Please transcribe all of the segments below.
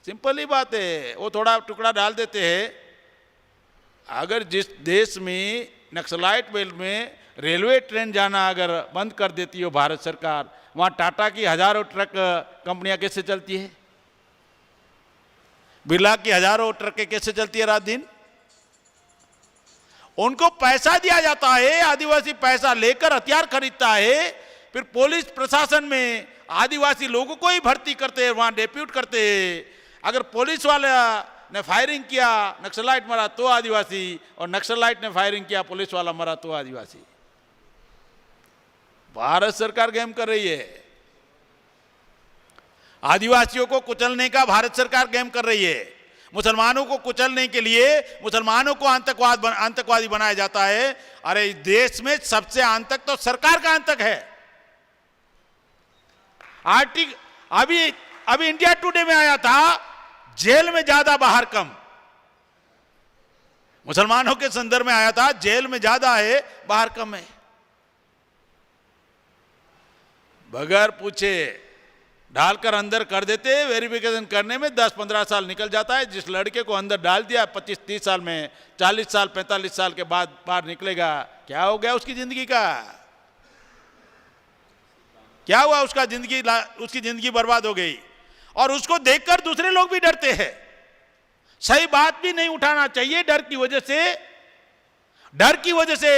Simple ही बात है, वो थोड़ा टुकड़ा डाल देते हैं। अगर जिस देश में नक्सलाइट बेल्ट में रेलवे ट्रेन जाना अगर बंद कर देती हो भारत सरकार, वहाँ टाटा की हजारों ट्रक कंपनियां कैसे चलती है, बिरला की हजारों ट्रकें कैसे चलती है रात दिन? उनको पैसा दिया जाता है, आदिवासी पैसा लेकर हथियार खरीदता है, फिर पुलिस प्रशासन में आदिवासी लोगों को ही भर्ती करते हैं, वहां डेप्यूट करते हैं। अगर पुलिस वाला ने फायरिंग किया, नक्सलाइट मरा तो आदिवासी, और नक्सलाइट ने फायरिंग किया, पुलिस वाला मरा तो आदिवासी। भारत सरकार गेम कर रही है, आदिवासियों को कुचलने का भारत सरकार गेम कर रही है। मुसलमानों को कुचलने के लिए मुसलमानों को आतंकवादी बनाया जाता है। अरे इस देश में सबसे आतंक तो सरकार का आतंक है। अभी इंडिया टुडे में आया था, जेल में ज्यादा बाहर कम। मुसलमानों के संदर्भ में आया था, जेल में ज्यादा है बाहर कम है। बगैर पूछे डालकर अंदर कर देते, वेरिफिकेशन करने में 10-15 साल निकल जाता है। जिस लड़के को अंदर डाल दिया 25-30 साल में, 40 साल 45 साल के बाद बाहर निकलेगा, क्या हो गया उसकी जिंदगी का? क्या हुआ उसका जिंदगी? उसकी जिंदगी बर्बाद हो गई। और उसको देखकर दूसरे लोग भी डरते हैं। सही बात भी नहीं उठाना चाहिए डर की वजह से। डर की वजह से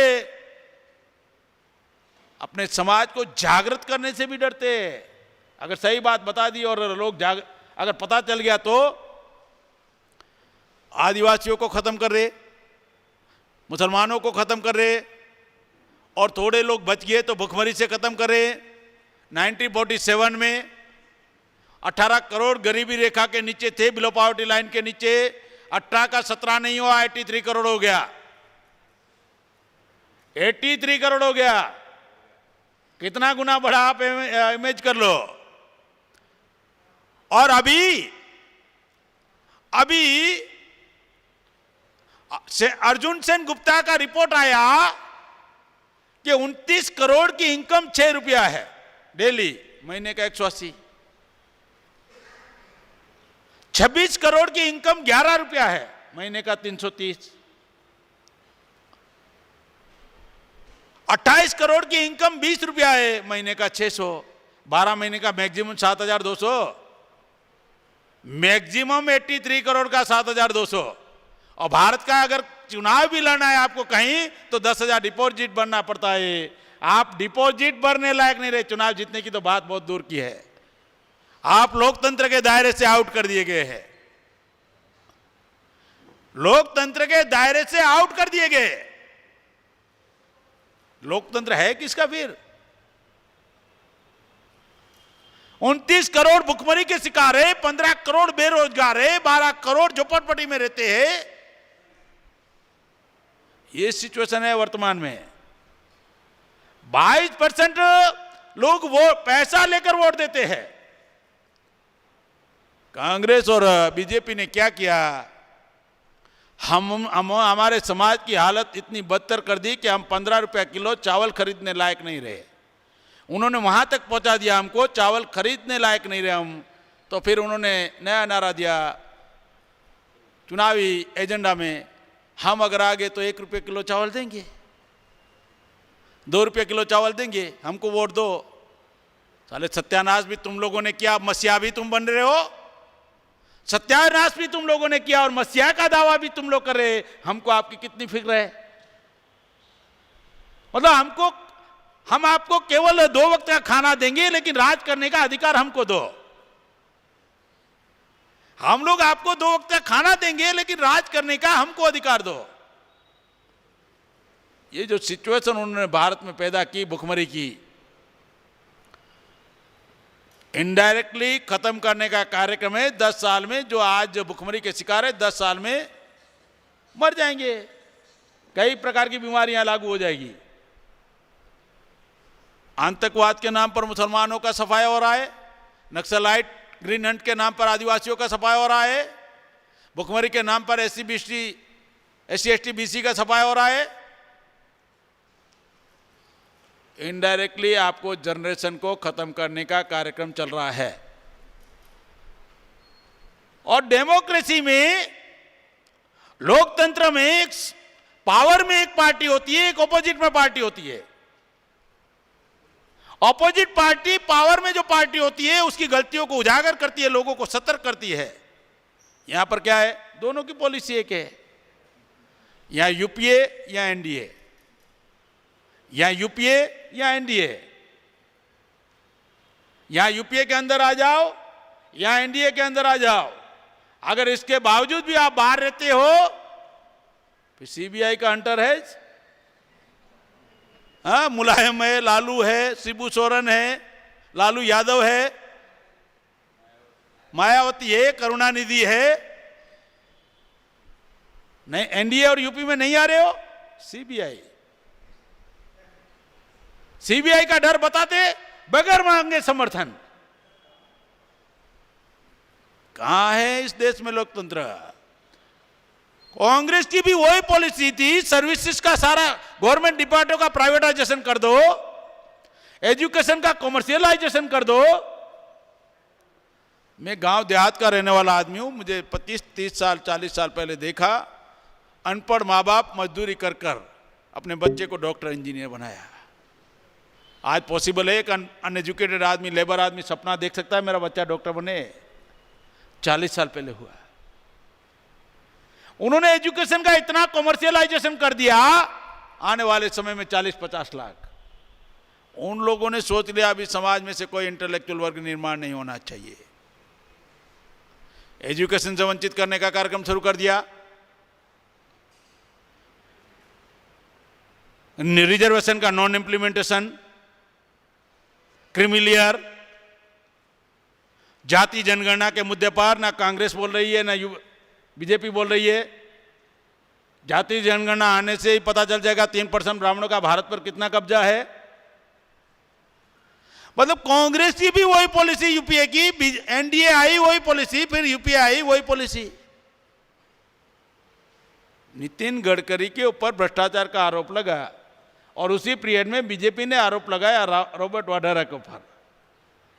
अपने समाज को जागृत करने से भी डरते हैं। अगर सही बात बता दी और लोग अगर पता चल गया तो आदिवासियों को खत्म कर रहे, मुसलमानों को खत्म कर रहे, और थोड़े लोग बच गए तो भुखमरी से खत्म कर रहे। 1947 में 18 करोड़ गरीबी रेखा के नीचे थे, बिलो पॉवर्टी लाइन के नीचे। 18 का 17 नहीं हुआ, 83 करोड़ हो गया। 83 करोड़ हो गया। कितना गुना बढ़ा आप इमेज कर लो। और अभी अर्जुन सेन गुप्ता का रिपोर्ट आया कि 29 करोड़ की इनकम 6 रुपया है डेली, महीने का 180। 26 करोड़ की इनकम 11 रुपया है, महीने का 330। 28 करोड़ की इनकम 20 रुपया है, महीने का 600। 12 महीने का मैक्सिमम 7,200, मैक्सिमम 83 करोड़ का 7,200। और भारत का अगर चुनाव भी लड़ना है आपको कहीं तो 10,000 डिपॉजिट भरना पड़ता है। आप डिपॉजिट भरने लायक नहीं रहे, चुनाव जीतने की तो बात बहुत दूर की है। आप लोकतंत्र के दायरे से आउट कर दिए गए हैं। लोकतंत्र के दायरे से आउट कर दिए गए। लोकतंत्र है किसका फिर? 29 करोड़ भुखमरी के शिकार है, 15 करोड़ बेरोजगार है, 12 करोड़ झोपड़पट्टी में रहते हैं। ये सिचुएशन है वर्तमान में। 22% लोग वो पैसा लेकर वोट देते हैं। कांग्रेस और बीजेपी ने क्या किया? हम हमारे समाज की हालत इतनी बदतर कर दी कि हम 15 रुपया किलो चावल खरीदने लायक नहीं रहे। उन्होंने वहां तक पहुंचा दिया हमको, चावल खरीदने लायक नहीं रहे हम। तो फिर उन्होंने नया नारा दिया चुनावी एजेंडा में, हम अगर आ गए तो 1 रुपये किलो चावल देंगे, 2 रुपये किलो चावल देंगे, हमको वोट दो। साले सत्यानाश भी तुम लोगों ने किया, मसीहा भी तुम बन रहे हो। सत्यानाश भी तुम लोगों ने किया और मसीहा का दावा भी तुम लोग कर रहे। हमको आपकी कितनी फिक्र है? मतलब हम आपको केवल 2 वक्त का खाना देंगे, लेकिन राज करने का अधिकार हमको दो। हम लोग आपको 2 वक्त का खाना देंगे, लेकिन राज करने का हमको अधिकार दो। ये जो सिचुएशन उन्होंने भारत में पैदा की, भुखमरी की, इनडायरेक्टली खत्म करने का कार्यक्रम है। 10 साल में जो आज भुखमरी के शिकार है, 10 साल में मर जाएंगे। कई प्रकार की बीमारियां लागू हो जाएगी। आतंकवाद के नाम पर मुसलमानों का सफाया हो रहा है, नक्सलाइट ग्रीन हंट के नाम पर आदिवासियों का सफाया हो रहा है, भुखमरी के नाम पर SC ST BC का सफाया हो रहा है। इनडायरेक्टली आपको जनरेशन को खत्म करने का कार्यक्रम चल रहा है। और डेमोक्रेसी में, लोकतंत्र में एक पावर में एक पार्टी होती है, एक ऑपोजिट में पार्टी होती है। ऑपोजिट पार्टी पावर में जो पार्टी होती है उसकी गलतियों को उजागर करती है, लोगों को सतर्क करती है। यहां पर क्या है, दोनों की पॉलिसी एक है, या यूपीए या एनडीए, या यूपीए या एनडीए, या यूपीए के अंदर आ जाओ या एनडीए के अंदर आ जाओ। अगर इसके बावजूद भी आप बाहर रहते हो, फिर सीबीआई का हंटर है, हाँ, मुलायम है, लालू है, शिबू सोरेन है, लालू यादव है, मायावती है, करुणानिधि है। नहीं, एनडीए और यूपी में नहीं आ रहे हो, सीबीआई। सीबीआई का डर बताते बगैर मांगे समर्थन। कहां है इस देश में लोकतंत्र? कांग्रेस की भी वही पॉलिसी थी, सर्विसेज का सारा गवर्नमेंट डिपार्टमेंटों का प्राइवेटाइजेशन कर दो, एजुकेशन का कमर्शियलाइजेशन कर दो। मैं गांव देहात का रहने वाला आदमी हूं, मुझे 25-30 साल 40 साल पहले देखा, अनपढ़ माँ बाप मजदूरी कर कर अपने बच्चे को डॉक्टर इंजीनियर बनाया। आज पॉसिबल है, एक अनएजुकेटेड आदमी, लेबर आदमी सपना देख सकता है मेरा बच्चा डॉक्टर बने? 40 साल पहले हुआ। उन्होंने एजुकेशन का इतना कमर्शियलाइजेशन कर दिया, आने वाले समय में 40-50 लाख। उन लोगों ने सोच लिया अभी समाज में से कोई इंटेलेक्चुअल वर्ग निर्माण नहीं होना चाहिए, एजुकेशन से वंचित करने का कार्यक्रम शुरू कर दिया। रिजर्वेशन का नॉन इंप्लीमेंटेशन, क्रीमिलियर, जाति जनगणना के मुद्दे पर ना कांग्रेस बोल रही है ना बीजेपी बोल रही है। जाति जनगणना आने से ही पता चल जाएगा 3% ब्राह्मणों का भारत पर कितना कब्जा है। मतलब कांग्रेस की भी वही पॉलिसी यूपीए की, एनडीए आई वही पॉलिसी, फिर यूपीए आई वही पॉलिसी। नितिन गडकरी के ऊपर भ्रष्टाचार का आरोप लगा और उसी पीरियड में बीजेपी ने आरोप लगाया रॉबर्ट वाड्रा के ऊपर।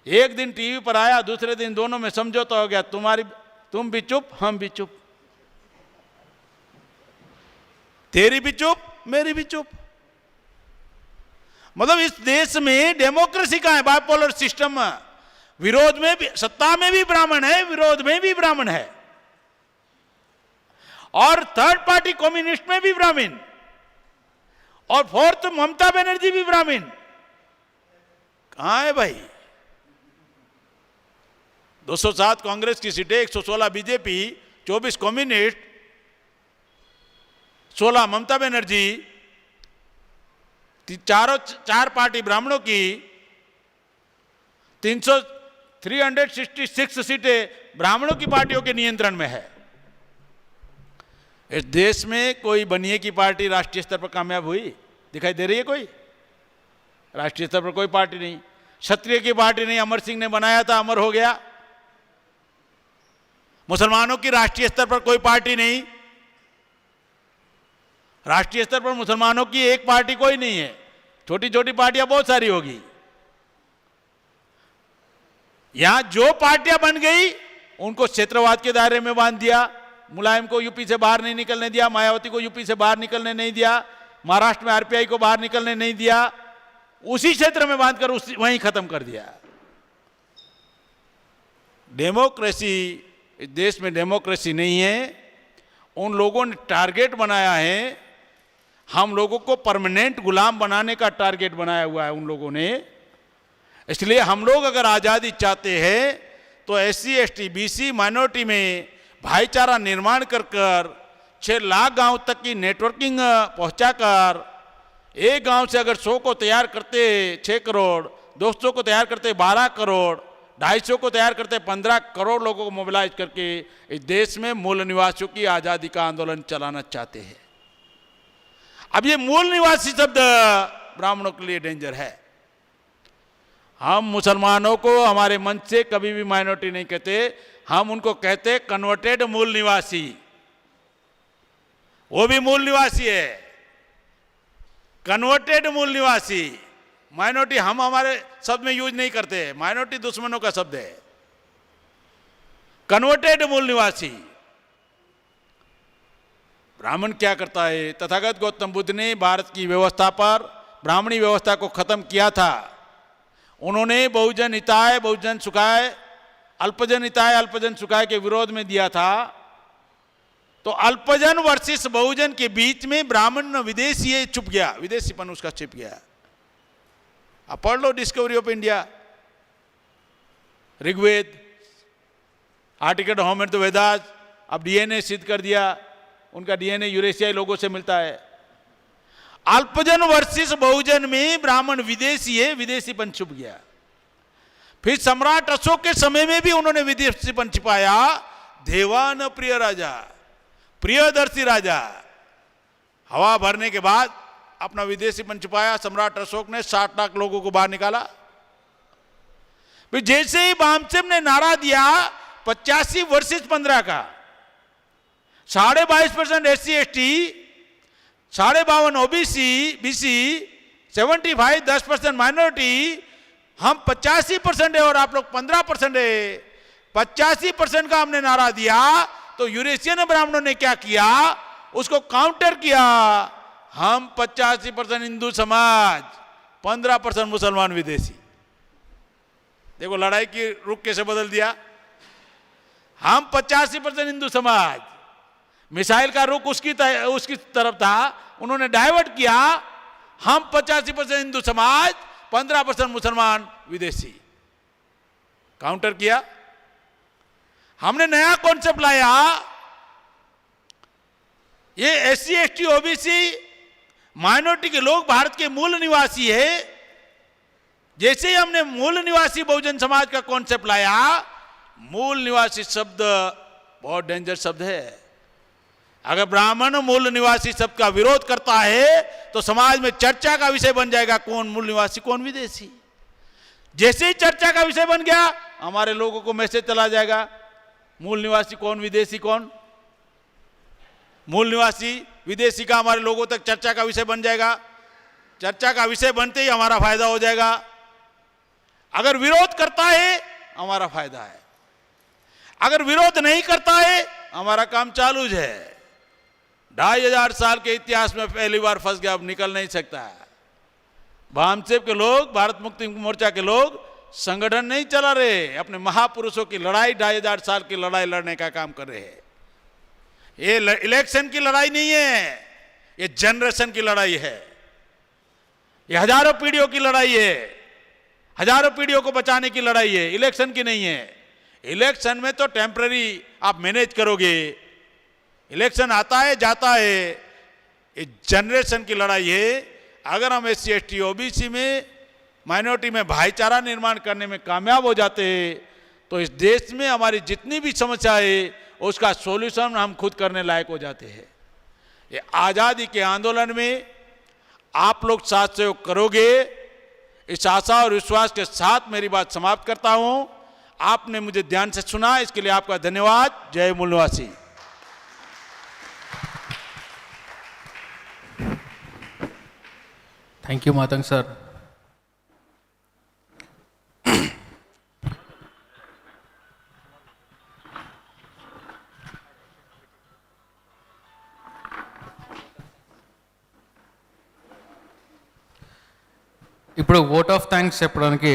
एक दिन टीवी पर आया, दूसरे दिन दोनों में समझौता हो गया, तुम भी चुप हम भी चुप, तेरी भी चुप मेरी भी चुप। मतलब इस देश में डेमोक्रेसी का है, बाइपोलर सिस्टम। विरोध में भी, सत्ता में भी ब्राह्मण है, विरोध में भी ब्राह्मण है, और थर्ड पार्टी कम्युनिस्ट में भी ब्राह्मण, और फोर्थ ममता बनर्जी भी ब्राह्मण। कहां है भाई? 207 कांग्रेस की सीटें, 116 बीजेपी, 24 कम्युनिस्ट, 16 ममता बनर्जी, चार पार्टी ब्राह्मणों की, 366 सीटें ब्राह्मणों की पार्टियों के नियंत्रण में है। इस देश में कोई बनिए की पार्टी राष्ट्रीय स्तर पर कामयाब हुई दिखाई दे रही है? कोई राष्ट्रीय स्तर पर कोई पार्टी नहीं। क्षत्रिय की पार्टी नहीं, अमर सिंह ने बनाया था, अमर हो गया। मुसलमानों की राष्ट्रीय स्तर पर कोई पार्टी नहीं, राष्ट्रीय स्तर पर मुसलमानों की एक पार्टी कोई नहीं है, छोटी छोटी पार्टियां बहुत सारी होगी। यहां जो पार्टियां बन गई उनको क्षेत्रवाद के दायरे में बांध दिया। मुलायम को यूपी से बाहर नहीं निकलने दिया, मायावती को यूपी से बाहर निकलने नहीं दिया, महाराष्ट्र में आरपीआई को बाहर निकलने नहीं दिया, उसी क्षेत्र में बांधकर वहीं खत्म कर दिया। डेमोक्रेसी, इस देश में डेमोक्रेसी नहीं है। उन लोगों ने टारगेट बनाया है, हम लोगों को परमानेंट गुलाम बनाने का टारगेट बनाया हुआ है उन लोगों ने। इसलिए हम लोग अगर आज़ादी चाहते हैं तो SC ST BC माइनॉरिटी में भाईचारा निर्माण कर 6 लाख गांव तक की नेटवर्किंग पहुंचाकर, एक गांव से अगर 100 को तैयार करते 6 करोड़, 200 को तैयार करते 12 करोड़, 250 को तैयार करते 15 करोड़ लोगों को मोबिलाइज करके इस देश में मूल निवासियों की आज़ादी का आंदोलन चलाना चाहते हैं। अब ये मूल निवासी शब्द ब्राह्मणों के लिए डेंजर है। हम मुसलमानों को हमारे मन से कभी भी माइनॉरिटी नहीं कहते, हम उनको कहते कन्वर्टेड मूल निवासी। वो भी मूल निवासी है, कन्वर्टेड मूल निवासी। माइनॉरिटी हम हमारे शब्द में यूज नहीं करते, माइनॉरिटी दुश्मनों का शब्द है। कन्वर्टेड मूल निवासी। ब्राह्मण क्या करता है? तथागत गौतम बुद्ध ने भारत की व्यवस्था पर ब्राह्मणी व्यवस्था को खत्म किया था। उन्होंने बहुजन हिताय बहुजन सुखाय, अल्पजन हिताय अल्पजन सुखाय के विरोध में दिया था। तो अल्पजन वर्सेस बहुजन के बीच में ब्राह्मण विदेशी छुप गया, विदेशीपन उसका छिप गया। आप पढ़ लो discovery of India, Rigveda, article home and the Vedas. अब डीएनए सिद्ध कर दिया, उनका डीएनए यूरेशियाई लोगों से मिलता है। अल्पजन वर्सेस बहुजन में ब्राह्मण विदेशी है, विदेशीपन छुप गया। फिर सम्राट अशोक के समय में भी उन्होंने विदेशीपन छिपाया। देवान प्रिय राजा, प्रियदर्शी राजा, हवा भरने के बाद अपना विदेशीपन छिपाया। सम्राट अशोक ने 60 लाख लोगों को बाहर निकाला। फिर जैसे ही बामसेप ने नारा दिया 85 वर्सेस 15 का, 22.5% SC ST, 52.5 OBC BC, 75 10% minority, हम 85% है और आप लोग 15% है। 85% का हमने नारा दिया तो यूरेशियन ब्राह्मणों ने क्या किया? उसको काउंटर किया। हम 85% हिंदू समाज, 15% मुसलमान विदेशी। देखो लड़ाई की रुख कैसे बदल दिया। हम 85% हिंदू समाज, मिसाइल का रुख उसकी तरफ था, उन्होंने डाइवर्ट किया। हम 85% हिंदू समाज, 15% मुसलमान विदेशी, काउंटर किया। हमने नया कॉन्सेप्ट लाया, ये SC ST OBC माइनॉरिटी के लोग भारत के मूल निवासी है। जैसे ही हमने मूल निवासी बहुजन समाज का कॉन्सेप्ट लाया, मूल निवासी शब्द बहुत डेंजर शब्द है। अगर ब्राह्मण मूल निवासी शब्द का विरोध करता है तो समाज में चर्चा का विषय बन जाएगा, कौन मूल निवासी कौन विदेशी। जैसे ही चर्चा का विषय बन गया, हमारे लोगों को मैसेज चला जाएगा, मूल निवासी कौन विदेशी कौन। मूल निवासी विदेशी का हमारे लोगों तक चर्चा का विषय बन जाएगा। चर्चा का विषय बनते ही हमारा फायदा हो जाएगा। अगर विरोध करता है हमारा फायदा है, अगर विरोध नहीं करता है हमारा काम चालू है। 2500 साल के इतिहास में पहली बार फंस गया, अब निकल नहीं सकता है। बामसेप के लोग, भारत मुक्ति मोर्चा के लोग संगठन नहीं चला रहे, अपने महापुरुषों की लड़ाई, 2500 साल की लड़ाई लड़ने का काम कर रहे हैं। ये इलेक्शन की लड़ाई नहीं है, ये जनरेशन की लड़ाई है, ये हजारों पीढ़ियों की लड़ाई है, हजारों पीढ़ियों को बचाने की लड़ाई है, इलेक्शन की नहीं है। इलेक्शन में तो टेम्पररी आप मैनेज करोगे, इलेक्शन आता है जाता है, ये जनरेशन की लड़ाई है। अगर हम SC ST OBC में, माइनॉरिटी में भाईचारा निर्माण करने में कामयाब हो जाते हैं तो इस देश में हमारी जितनी भी समस्या है उसका सॉल्यूशन हम खुद करने लायक हो जाते हैं। ये आज़ादी के आंदोलन में आप लोग साथ सहयोग करोगे, इस आशा और विश्वास के साथ मेरी बात समाप्त करता हूं। आपने मुझे ध्यान से सुना, इसके लिए आपका धन्यवाद। जय मूल निवासी। Thank you Matang sir. ఇప్పుడు ఓట్ ఆఫ్ థ్యాంక్స్ చెప్పడానికి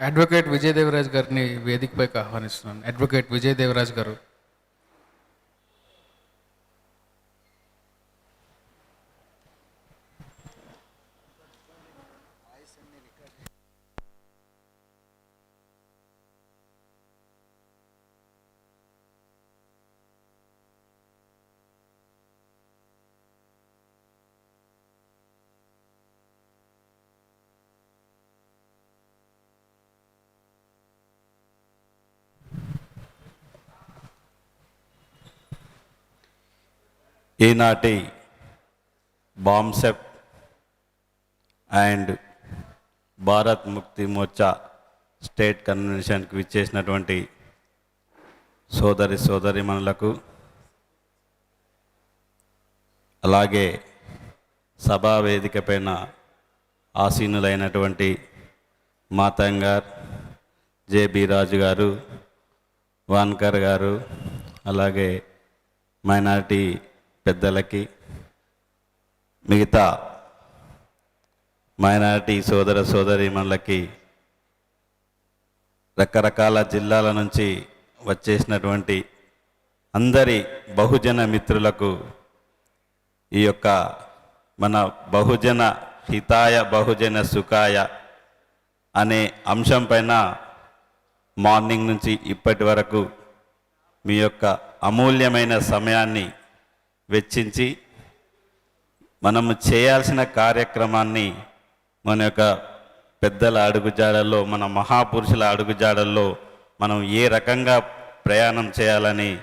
అడ్వకేట్ విజయ్ దేవరాజ్ గారిని వేదికపైకి ఆహ్వానిస్తున్నాను. అడ్వకేట్ విజయ్ దేవరాజ్ గారు. ఈనాటి బామ్సెప్ అండ్ భారత్ ముక్తి మోర్చా స్టేట్ కన్వెన్షన్కి విచ్చేసినటువంటి సోదరిమణులకు, అలాగే సభా వేదిక పైన ఆసీనులైనటువంటి మాతంగార్, జేబీ రాజు గారు, వాన్కర్ గారు, అలాగే మైనారిటీ పెద్దలకి, మిగతా మైనారిటీ సోదర సోదరీమణులకి, రకరకాల జిల్లాల నుంచి వచ్చేసినటువంటి అందరి బహుజన మిత్రులకు ఈ యొక్క మన బహుజన హితాయ బహుజన సుఖాయ అనే అంశం పైన మార్నింగ్ నుంచి ఇప్పటి వరకు మీ యొక్క అమూల్యమైన సమయాన్ని వెచ్చించి మనము చేయాల్సిన కార్యక్రమాన్ని మన యొక్క పెద్దల అడుగుజాడల్లో, మన మహాపురుషుల అడుగుజాడల్లో మనం ఏ రకంగా ప్రయాణం చేయాలని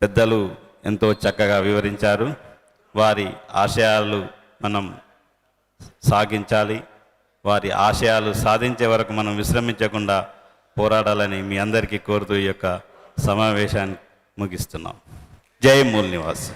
పెద్దలు ఎంతో చక్కగా వివరించారు. వారి ఆశయాలు మనం సాగించాలి. వారి ఆశయాలు సాధించే వరకు మనం విశ్రమించకుండా పోరాడాలని మీ అందరికీ కోరుతూ ఈ యొక్క సమావేశాన్ని ముగిస్తున్నాం. జై మూల్ నివాస్.